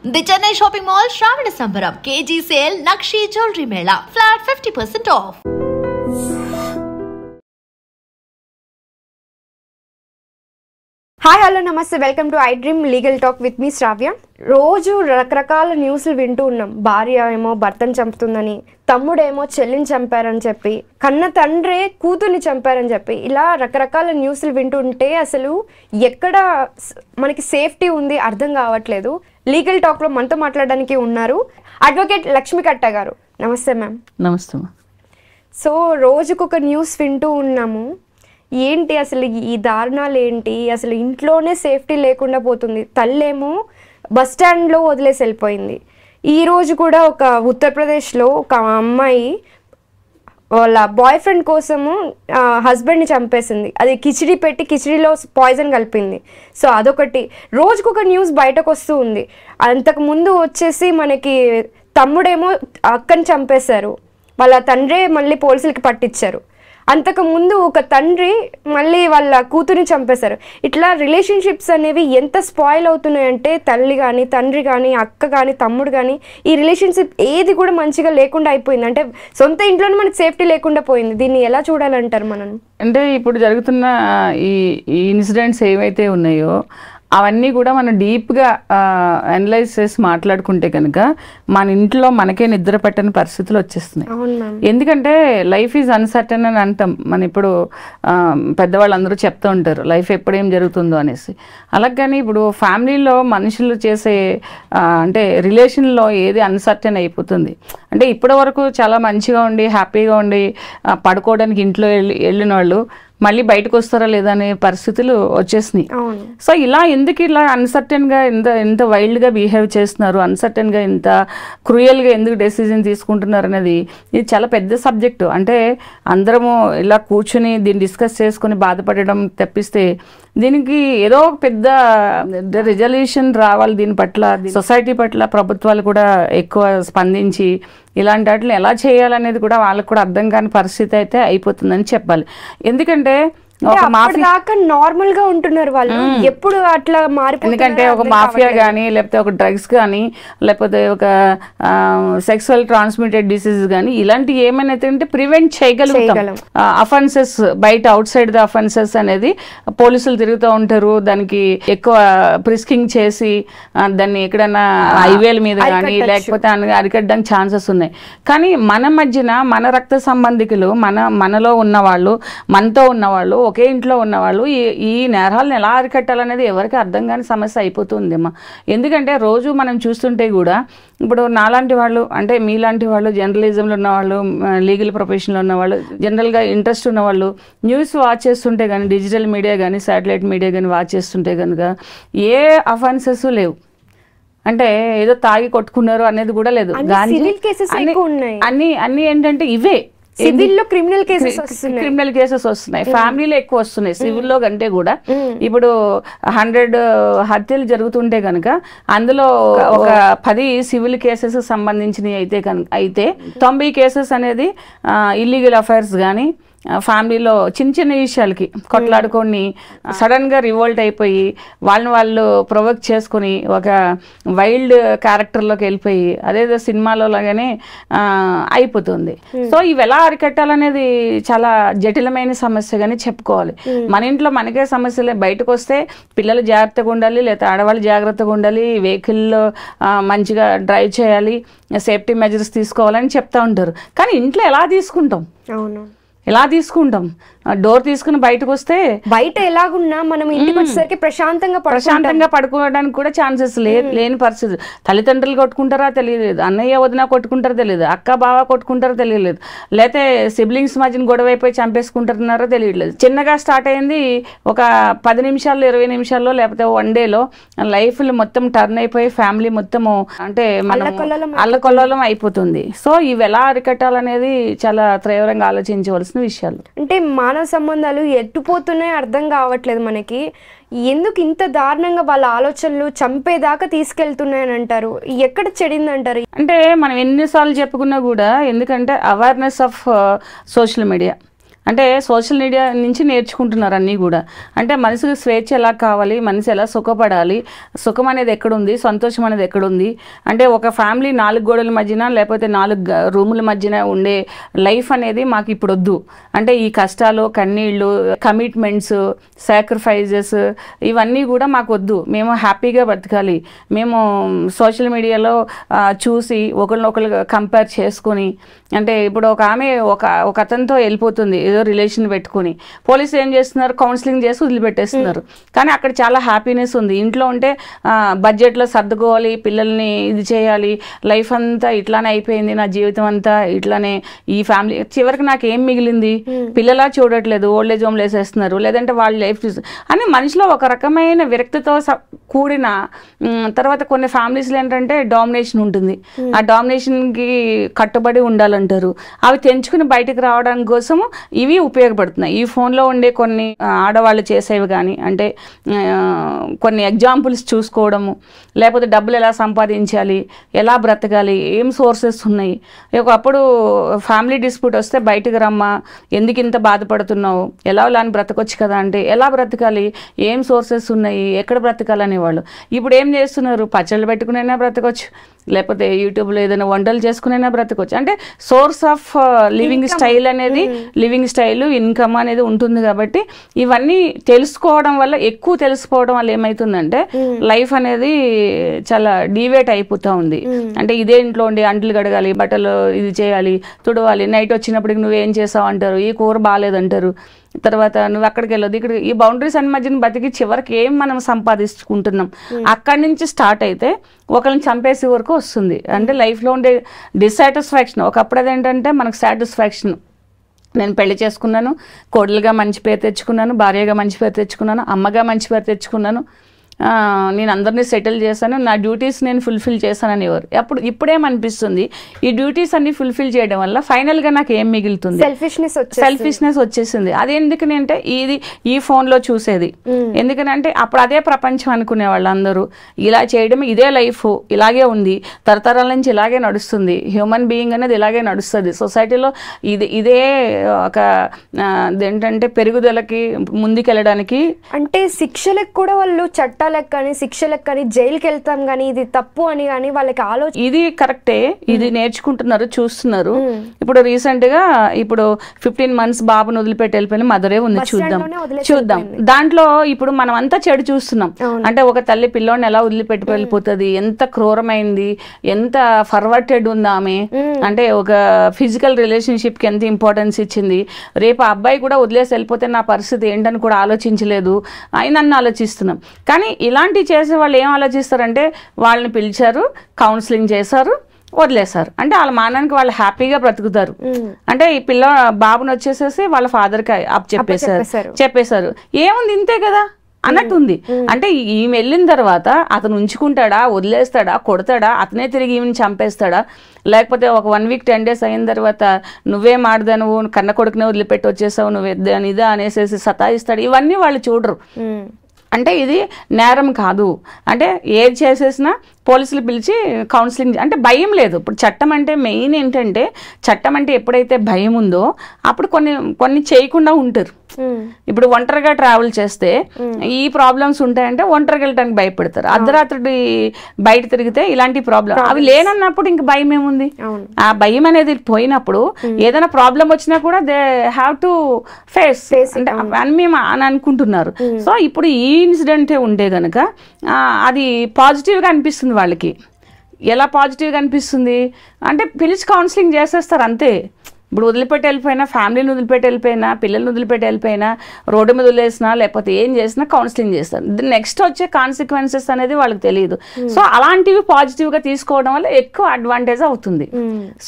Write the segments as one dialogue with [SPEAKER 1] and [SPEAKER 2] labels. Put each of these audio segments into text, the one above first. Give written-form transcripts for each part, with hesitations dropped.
[SPEAKER 1] The Chennai Shopping Mall Shravana Sambaram KG Sale Nakshi Jewelry Mela Flat 50% off.
[SPEAKER 2] Hi hello నమస్తే welcome to I dream legal talk with me Shravya. రోజు రకరకాల న్యూస్లు వింటూ ఉన్నాం. భార్య ఏమో భర్తను చంపుతుందని, తమ్ముడేమో చెల్లిని చంపారని చెప్పి, కన్న తండ్రే కూతుర్ని చంపారని చెప్పి, ఇలా రకరకాల న్యూస్లు వింటుంటే అసలు ఎక్కడ మనకి సేఫ్టీ ఉంది అర్థం కావట్లేదు. లీగల్ టాక్లో మనతో మాట్లాడడానికి ఉన్నారు అడ్వకేట్ లక్ష్మి కట్ట గారు. నమస్తే మ్యామ్.
[SPEAKER 3] నమస్తే.
[SPEAKER 2] సో రోజుకొక న్యూస్ వింటూ ఉన్నాము. ఏంటి అసలు ఈ దారుణాలు ఏంటి? అసలు ఇంట్లోనే సేఫ్టీ లేకుండా పోతుంది. తల్లేమో బస్ స్టాండ్లో వదిలేసి వెళ్ళిపోయింది. ఈరోజు కూడా ఒక ఉత్తరప్రదేశ్లో ఒక అమ్మాయి వాళ్ళ బాయ్ ఫ్రెండ్ కోసము హస్బెండ్ని చంపేసింది. అది కిచిడి పెట్టి కిచిడిలో పాయిజన్ కలిపింది. సో అదొకటి. రోజుకొక న్యూస్ బయటకు వస్తూ ఉంది. అంతకుముందు వచ్చేసి మనకి తమ్ముడేమో అక్కని చంపేశారు, వాళ్ళ తండ్రే మళ్ళీ పోలీసులకి పట్టించారు. అంతకుముందు ఒక తండ్రి మళ్ళీ వాళ్ళ కూతురిని చంపేశారు. ఇట్లా రిలేషన్షిప్స్ అనేవి ఎంత స్పాయిల్ అవుతున్నాయంటే తల్లి కానీ తండ్రి కానీ అక్క కానీ తమ్ముడు కానీ ఈ రిలేషన్షిప్ ఏది కూడా మంచిగా లేకుండా అయిపోయింది. అంటే సొంత ఇంట్లోనే మనకి సేఫ్టీ లేకుండా పోయింది. దీన్ని ఎలా చూడాలంటారు మనం?
[SPEAKER 3] అంటే ఇప్పుడు జరుగుతున్న ఈ ఇన్సిడెంట్స్ ఏవైతే ఉన్నాయో అవన్నీ కూడా మనం డీప్గా అనలైజ్ చేసి మాట్లాడుకుంటే కనుక మన ఇంట్లో మనకే నిద్ర పెట్టని పరిస్థితులు వచ్చేస్తున్నాయి. ఎందుకంటే లైఫ్ ఈజ్ అన్సర్టన్ అని అంటాం. మన ఇప్పుడు పెద్దవాళ్ళందరూ చెప్తూ ఉంటారు లైఫ్ ఎప్పుడేం జరుగుతుందో అనేసి. అలాగని ఇప్పుడు ఫ్యామిలీలో మనుషులు చేసే అంటే రిలేషన్లో ఏది అన్సర్టన్ అయిపోతుంది. అంటే ఇప్పటి వరకు చాలా మంచిగా ఉండి హ్యాపీగా ఉండి పడుకోవడానికి ఇంట్లో వెళ్ళిన వాళ్ళు మళ్ళీ బయటకు వస్తారా లేదా అనే పరిస్థితులు వచ్చేసినాయి. సో ఇలా ఎందుకు ఇలా అన్సర్టన్గా ఎంత వైల్డ్గా బిహేవ్ చేస్తున్నారు, అన్సర్టన్గా ఇంత క్రూయల్గా ఎందుకు డెసిజన్ తీసుకుంటున్నారు అనేది ఇది చాలా పెద్ద సబ్జెక్టు. అంటే అందరము ఇలా కూర్చుని దీన్ని డిస్కస్ చేసుకుని బాధపడడం తప్పిస్తే దీనికి ఏదో ఒక పెద్ద రిజల్యూషన్ రావాలి. దీని పట్ల సొసైటీ పట్ల ప్రభుత్వాలు కూడా ఎక్కువ స్పందించి ఇలాంటి వాటిని ఎలా చేయాలనేది కూడా వాళ్ళకు కూడా అర్థం కాని పరిస్థితి అయితే అయిపోతుందని చెప్పాలి. ఎందుకంటే
[SPEAKER 2] నార్మల్ గా ఉంటున్నారు వాళ్ళు, ఎప్పుడు అట్లా మారిపోతుంది.
[SPEAKER 3] ఎందుకంటే ఒక మాఫియా కానీ లేకపోతే ఒక డ్రగ్స్ కానీ లేకపోతే ఒక సెక్సువల్ ట్రాన్స్మిటెడ్ డిసీజెస్ కానీ ఇలాంటివి ఏమైనా అంటే ప్రివెంట్ చేయగలుగుతాం. అఫెన్సెస్ బయట అవుట్ సైడ్ ద అఫెన్సెస్ అనేది పోలీసులు తిరుగుతూ ఉంటారు. దానికి ఎక్కువ ప్రిస్కింగ్ చేసి దాన్ని ఎక్కడన్నా హైవేల మీద కానీ లేకపోతే అరికట్టడానికి ఛాన్సెస్ ఉన్నాయి. కానీ మన మధ్యన మన రక్త సంబంధికులు మనలో ఉన్నవాళ్ళు మనతో ఉన్నవాళ్ళు ఒకే ఇంట్లో ఉన్నవాళ్ళు ఈ నేరాలను ఎలా అరికట్టాలనేది ఎవరికి అర్థం కాని సమస్య అయిపోతుందేమో. ఎందుకంటే రోజు మనం చూస్తుంటే కూడా ఇప్పుడు నాలాంటి వాళ్ళు అంటే మీలాంటి వాళ్ళు జర్నలిజంలో ఉన్నవాళ్ళు లీగల్ ప్రొఫెషన్లో ఉన్నవాళ్ళు జనరల్గా ఇంట్రెస్ట్ ఉన్నవాళ్ళు న్యూస్ వాచ్ చేస్తుంటే కానీ డిజిటల్ మీడియా కానీ శాటిలైట్ మీడియా కానీ వాచ్ చేస్తుంటే కనుక ఏ అఫెన్సెస్ లేవు. అంటే ఏదో తాగి కొట్టుకున్నారు అనేది కూడా లేదు. అన్ని ఏంటంటే ఇవే
[SPEAKER 2] సివిల్లో క్రిమినల్
[SPEAKER 3] కేసెస్ వస్తున్నాయి, ఫ్యామిలీలో ఎక్కువ వస్తున్నాయి సివిల్లో కంటే కూడా. ఇప్పుడు 100 హత్యలు జరుగుతుంటే కనుక అందులో ఒక 10 సివిల్ కేసెస్ సంబంధించినవి అయితే 90 కేసెస్ అనేది ఇల్లీగల్ అఫైర్స్ కానీ ఫ్యామిలీలో చిన్న విషయాలకి కొట్లాడుకొని సడన్గా రివోల్ట్ అయిపోయి వాళ్ళు ప్రొవోక్ చేసుకుని ఒక వైల్డ్ క్యారెక్టర్లోకి వెళ్ళిపోయి అదేదో సినిమాలో లాగానే అయిపోతుంది. సో ఇవి ఎలా అరికట్టాలనేది చాలా జటిలమైన సమస్యగానే చెప్పుకోవాలి. మన ఇంట్లో మనకే సమస్యలే. బయటకు వస్తే పిల్లలు జాగ్రత్తగా ఉండాలి, లేదా ఆడవాళ్ళు జాగ్రత్తగా ఉండాలి, వెహికల్లో మంచిగా డ్రైవ్ చేయాలి, సేఫ్టీ మెజర్స్ తీసుకోవాలని చెప్తా ఉంటారు. కానీ ఇంట్లో ఎలా తీసుకుంటాం? ఎలా తీసుకుంటాం? డోర్ తీసుకుని బయటకు వస్తే
[SPEAKER 2] బయట ఎలాగున్నా మనం ఇంటికి వచ్చేసరికి
[SPEAKER 3] ప్రశాంతంగా పడుకోవడానికి కూడా ఛాన్సెస్ లేని పరిస్థితి. తల్లిదండ్రులు కొట్టుకుంటారా తెలియలేదు, అన్నయ్య వదిన కొట్టుకుంటారో తెలియదు, అక్క బావ కొట్టుకుంటారో తెలియలేదు, లేకపోతే సిబ్లింగ్స్ మధ్యన గొడవ అయిపోయి చంపేసుకుంటున్నారో తెలియట్లేదు. చిన్నగా స్టార్ట్ అయింది ఒక 10 నిమిషాల్లో 20 నిమిషాల్లో లేకపోతే 1 డేలో లైఫ్లు మొత్తం టర్న్ అయిపోయి ఫ్యామిలీ మొత్తము అంటే మనం అల్లకొల్లం అయిపోతుంది. సో ఇవి ఎలా అరికట్టాలనేది చాలా తీవ్రంగా ఆలోచించవలసిన విషయాలు.
[SPEAKER 2] అంటే మానవ సంబంధాలు ఎట్టుపోతున్నాయో అర్థం కావట్లేదు మనకి. ఎందుకు ఇంత దారుణంగా వాళ్ళ ఆలోచనలు చంపేదాకా తీసుకెళ్తున్నాయని అంటారు? ఎక్కడ చెడిందంటారు?
[SPEAKER 3] అంటే మనం ఎన్నిసార్లు చెప్పుకున్నా కూడా ఎందుకంటే అవేర్నెస్ ఆఫ్ సోషల్ మీడియా అంటే సోషల్ మీడియా నుంచి నేర్చుకుంటున్నారు అన్నీ కూడా. అంటే మనసుకు స్వేచ్ఛ ఎలా కావాలి, మనిషి ఎలా సుఖపడాలి, సుఖం అనేది ఎక్కడుంది, సంతోషం అనేది ఎక్కడుంది, అంటే ఒక ఫ్యామిలీ 4 గోడల మధ్యన లేకపోతే 4 రూముల మధ్యన ఉండే లైఫ్ అనేది మాకు ఇప్పుడు వద్దు. అంటే ఈ కష్టాలు, కన్నీళ్ళు, కమిట్మెంట్స్, సాక్రిఫైజెస్ ఇవన్నీ కూడా మాకు వద్దు. మేము హ్యాపీగా బతకాలి. మేము సోషల్ మీడియాలో చూసి ఒకరినొకరు కంపేర్ చేసుకొని, అంటే ఇప్పుడు ఒక ఆమె ఒక అతనితో వెళ్ళిపోతుంది ఏదో రిలేషన్ పెట్టుకుని, పోలీసులు ఏం చేస్తున్నారు, కౌన్సిలింగ్ చేసి వదిలిపెట్టేస్తున్నారు. కానీ అక్కడ చాలా హ్యాపీనెస్ ఉంది. ఇంట్లో ఉంటే బడ్జెట్లో సర్దుకోవాలి, పిల్లల్ని ఇది చేయాలి, లైఫ్ అంతా ఇట్లానే అయిపోయింది, నా జీవితం అంతా ఇట్లానే, ఈ ఫ్యామిలీ చివరికి నాకు ఏం మిగిలింది, పిల్లలా చూడట్లేదు, ఓల్డ్ ఏజ్ హోమ్లు వేసేస్తున్నారు, లేదంటే వాళ్ళ లైఫ్ అని మనిషిలో ఒక రకమైన విరక్తితో కూడిన తర్వాత కొన్ని ఫ్యామిలీస్లో ఏంటంటే డామినేషన్ ఉంటుంది. ఆ డామినేషన్కి కట్టుబడి ఉండాలంటారు. అవి తెంచుకుని బయటకు రావడం కోసము ఇవి ఉపయోగపడుతున్నాయి. ఈ ఫోన్లో ఉండే కొన్ని ఆడవాళ్ళు చేసేవి కానీ, అంటే కొన్ని ఎగ్జాంపుల్స్ చూసుకోవడము, లేకపోతే డబ్బులు ఎలా సంపాదించాలి, ఎలా బ్రతకాలి, ఏం సోర్సెస్ ఉన్నాయి. ఒకప్పుడు ఫ్యామిలీ డిస్ప్యూట్ వస్తే బయటకు రమ్మా, ఎందుకు ఇంత బాధపడుతున్నావు, ఎలా అని బ్రతకొచ్చు కదా అంటే ఎలా బ్రతకాలి, ఏం సోర్సెస్ ఉన్నాయి, ఎక్కడ బ్రతకాలనేవాళ్ళు. ఇప్పుడు ఏం చేస్తున్నారు, పచ్చళ్ళు పెట్టుకునైనా బ్రతకొచ్చు, లేకపోతే యూట్యూబ్లో ఏదైనా వంటలు చేసుకునైనా బ్రతకొచ్చు. అంటే సోర్స్ ఆఫ్ లివింగ్ స్టైల్ అనేది, లివింగ్ స్టైల్, ఇన్కమ్ అనేది ఉంటుంది. కాబట్టి ఇవన్నీ తెలుసుకోవడం వల్ల, ఎక్కువ తెలుసుకోవడం వల్ల ఏమవుతుందంటే లైఫ్ అనేది చాలా డివేట్ అయిపోతూ ఉంది. అంటే ఇదే ఇంట్లో ఉండి అంట్లు కడగాలి, బట్టలు ఇది చేయాలి, తుడవాలి, నైట్ వచ్చినప్పటికి నువ్వేం చేసావు అంటారు, ఈ కూర బాగాలేదంటారు, తర్వాత నువ్వు అక్కడికి వెళ్ళదు, ఇక్కడ ఈ బౌండరీస్ అన్ని మధ్యన బతికి చివరికి ఏం మనం సంపాదించుకుంటున్నాం. అక్కడి నుంచి స్టార్ట్ అయితే ఒకరిని చంపేసే వరకు వస్తుంది. అంటే లైఫ్లో ఉండే డిస్సాటిస్ఫాక్షన్. ఒకప్పుడు అదేంటంటే మనకు సాటిస్ఫాక్షన్, నేను పెళ్లి చేసుకున్నాను, కోడలుగా మంచి పేరు తెచ్చుకున్నాను, భార్యగా మంచి పేరు తెచ్చుకున్నాను, అమ్మగా మంచి పేరు తెచ్చుకున్నాను, నేను అందరినీ సెటిల్ చేశాను, నా డ్యూటీస్ నేను ఫుల్ఫిల్ చేశానని ఎవరు. ఇప్పుడేమనిపిస్తుంది, ఈ డ్యూటీస్ అన్ని ఫుల్ఫిల్ చేయడం వల్ల ఫైనల్గా నాకు ఏం మిగులుతుంది, సెల్ఫిష్నెస్ వచ్చేసింది. అది ఎందుకని అంటే ఇది ఈ ఫోన్లో చూసేది. ఎందుకనంటే అప్పుడు అదే ప్రపంచం అనుకునే వాళ్ళు అందరూ, ఇలా చేయడం ఇదే లైఫ్, ఇలాగే ఉంది, తరతరాల నుంచి ఇలాగే నడుస్తుంది, హ్యూమన్ బీయింగ్ అనేది ఇలాగే నడుస్తుంది సొసైటీలో. ఇదే ఒక ఏంటంటే పెరుగుదలకి, ముందుకెళ్ళడానికి.
[SPEAKER 2] అంటే శిక్షలకు కూడా వాళ్ళు చట్టాలకు కానీ శిక్షలకు కానీ జైలుకి వెళ్తాం కానీ ఇది తప్పు అని కానీ వాళ్ళకి ఆలోచన.
[SPEAKER 3] ఇది కరెక్టే, ఇది నేర్చుకుంటున్నారు, చూస్తున్నారు. ఇప్పుడు రీసెంట్ గా ఇప్పుడు 15 months బాబుని వదిలిపెట్టి వెళ్ళిపోయిన మదరే ఉంది, చూద్దాం. దాంట్లో ఇప్పుడు మనం అంతా చెడు చూస్తున్నాం. అంటే ఒక తల్లి పిల్లోని ఎలా వదిలిపెట్టి వెళ్ళిపోతుంది, ఎంత క్రూరమైంది, ఎంత ఫర్వర్టెడ్ ఉంది ఆమె, అంటే ఒక ఫిజికల్ రిలేషన్షిప్ కి ఎంత ఇంపార్టెన్స్ ఇచ్చింది. రేపు ఆ అబ్బాయి కూడా వదిలేసి వెళ్ళిపోతే నా పరిస్థితి ఏంటని కూడా ఆలోచించలేదు అని నన్ను ఆలోచిస్తున్నాం. కానీ ఇలాంటివి చేసే వాళ్ళు ఏం ఆలోచిస్తారంటే వాళ్ళని పిలిచారు, కౌన్సిలింగ్ చేశారు, వదిలేశారు. అంటే వాళ్ళ మానానికి వాళ్ళు హ్యాపీగా బ్రతుకుతారు. అంటే ఈ బాబుని వచ్చేసేసి వాళ్ళ ఫాదర్కి చెప్పేశారు, ఏముంది ఇంతే కదా అన్నట్టుంది. అంటే ఈమె వెళ్ళిన తర్వాత అతను ఉంచుకుంటాడా, వదిలేస్తాడా, కొడతాడా, అతనే తిరిగి ఈమెను చంపేస్తాడా, లేకపోతే ఒక 1 week 10 days అయిన తర్వాత నువ్వే మాడదా, నువ్వు కన్న కొడుకునే వదిలిపెట్టి వచ్చేసావు, నువ్వు ఇదా అనేసేసి సతాయిస్తాడు. ఇవన్నీ వాళ్ళు చూడరు. అంటే ఇది నేరం కాదు. అంటే ఏది చేసేసినా పోలీసులు పిలిచి కౌన్సిలింగ్, అంటే భయం లేదు. ఇప్పుడు చట్టం అంటే మెయిన్ ఏంటంటే, చట్టం అంటే ఎప్పుడైతే భయం ఉందో అప్పుడు కొన్ని చేయకుండా ఉంటారు. ఇప్పుడు ఒంటరిగా ట్రావెల్ చేస్తే ఈ ప్రాబ్లమ్స్ ఉంటాయంటే ఒంటరిగా వెళ్ళడానికి భయపడతారు. అర్ధరాత్రి బయట తిరిగితే ఇలాంటి ప్రాబ్లం, అవి లేనన్నప్పుడు ఇంక భయం ఏముంది. ఆ భయం అనేది పోయినప్పుడు ఏదైనా ప్రాబ్లం వచ్చినా కూడా దే హ్యావ్ టు ఫేస్ అంటే అని మేము అని అనుకుంటున్నారు. సో ఇప్పుడు ఈ ఇన్సిడెంటే ఉంటే గనక అది పాజిటివ్గా అనిపిస్తుంది వాళ్ళకి. ఎలా పాజిటివ్గా అనిపిస్తుంది అంటే పిలిచి కౌన్సిలింగ్ చేసేస్తారు అంతే. ఇప్పుడు వదిలిపెట్టి వెళ్ళిపోయినా, ఫ్యామిలీని వదిలిపెట్టి వెళ్ళిపోయినా, పిల్లల్ని వదిలిపెట్టి వెళ్ళిపోయినా, రోడ్డు మీద వదిలేసినా, లేకపోతే ఏం చేసినా కౌన్సిలింగ్ చేస్తారు. నెక్స్ట్ వచ్చే కాన్సిక్వెన్సెస్ అనేది వాళ్ళకి తెలియదు. సో అలాంటివి పాజిటివ్గా తీసుకోవడం వల్ల ఎక్కువ అడ్వాంటేజ్ అవుతుంది.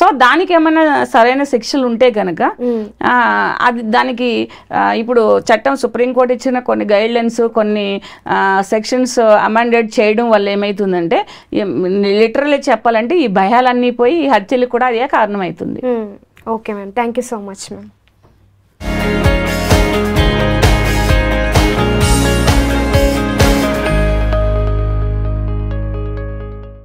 [SPEAKER 3] సో దానికి ఏమైనా సరైన శిక్షలు ఉంటే కనుక అది దానికి ఇప్పుడు చట్టం సుప్రీంకోర్టు ఇచ్చిన కొన్ని గైడ్లైన్స్, కొన్ని సెక్షన్స్ అమెండెడ్ చేయడం వల్ల ఏమవుతుందంటే లిటరల్లీ చెప్పాలంటే ఈ భయాలన్నీ పోయి ఈ హత్యలు కూడా అదే కారణమవుతుంది.
[SPEAKER 2] Okay ma'am, thank you so much ma'am.